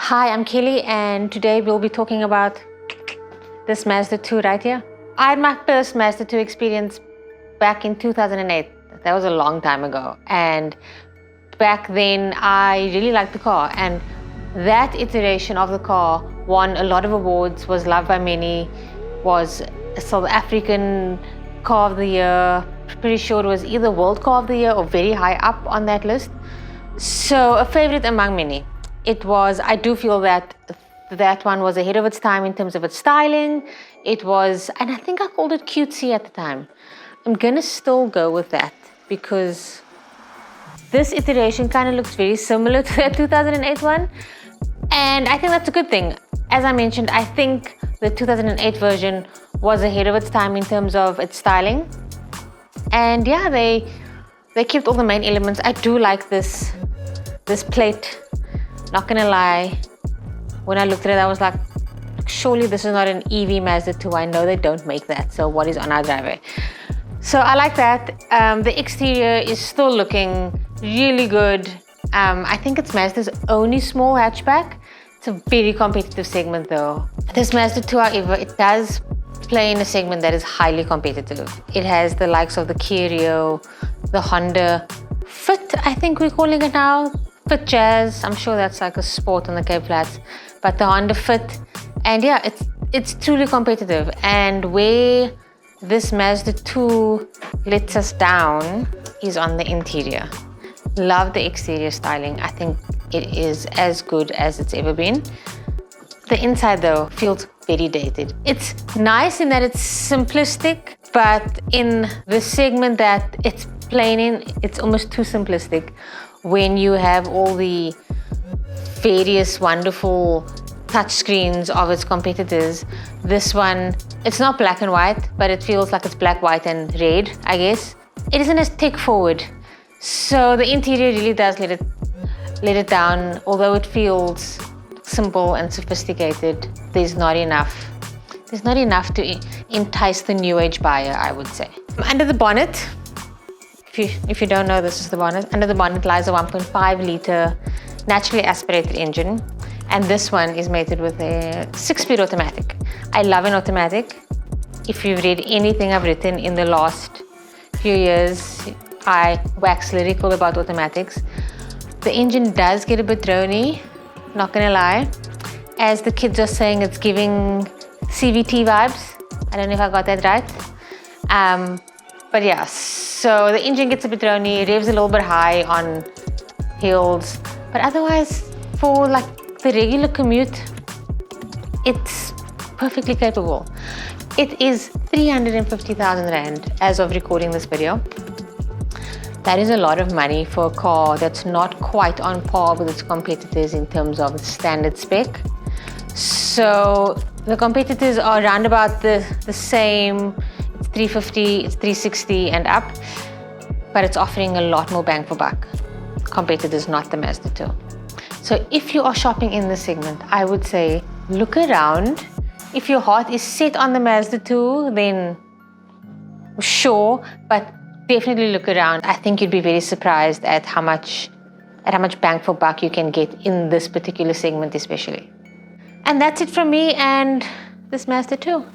Hi, I'm Kelly, and today we'll be talking about this Mazda 2 right here. I had my first Mazda 2 experience back in 2008. That was a long time ago. And back then, I really liked the car. And that iteration of the car won a lot of awards, was loved by many, was a South African Car of the Year. Pretty sure it was either World Car of the Year or very high up on that list. So a favorite among many. I do feel that one was ahead of its time in terms of its styling. It was, and I think I called it cutesy at the time. I'm gonna still go with that because this iteration kind of looks very similar to the 2008 one. And I think that's a good thing. As I mentioned, I think the 2008 version was ahead of its time in terms of its styling. And yeah, they kept all the main elements. I do like this plate. Not gonna lie, when I looked at it, I was like, surely this is not an EV Mazda 2. I know they don't make that. So what is on our driveway? So I like that. The exterior is still looking really good. I think it's Mazda's only small hatchback. It's a very competitive segment though. This Mazda 2, however, it does play in a segment that is highly competitive. It has the likes of the Kia Rio, the Honda Fit, I think we're calling it now. Fit Jazz, I'm sure that's like a sport on the Cape Flats, but the Honda Fit, and yeah, it's truly competitive. And where this Mazda 2 lets us down is on the interior. Love the exterior styling. I think it is as good as it's ever been. The inside though feels very dated. It's nice in that it's simplistic, but in the segment that it's playing in, it's almost too simplistic. When you have all the various wonderful touchscreens of its competitors, this one, it's not black and white, but it feels like it's black, white, and red, I guess. It isn't as tech forward. So the interior really does let it down. Although it feels simple and sophisticated, there's not enough to entice the new age buyer, I would say. Under the bonnet, if you don't know, this is the bonnet. Under the bonnet lies a 1.5 litre naturally aspirated engine. And this one is mated with a 6-speed automatic. I love an automatic. If you've read anything I've written in the last few years, I wax lyrical about automatics. The engine does get a bit drony, not gonna lie. As the kids are saying, it's giving CVT vibes. I don't know if I got that right. But yeah, so the engine gets a bit drony, revs a little bit high on hills. But otherwise, for like the regular commute, it's perfectly capable. It is 350,000 Rand as of recording this video. That is a lot of money for a car that's not quite on par with its competitors in terms of its standard spec. So the competitors are around about the same. It's 350, it's 360 and up, but it's offering a lot more bang for buck compared to this, not the Mazda 2. So if you are shopping in this segment, I would say look around. If your heart is set on the Mazda 2, then sure, but definitely look around. I think you'd be very surprised at how much bang for buck you can get in this particular segment especially. And that's it from me and this Mazda 2.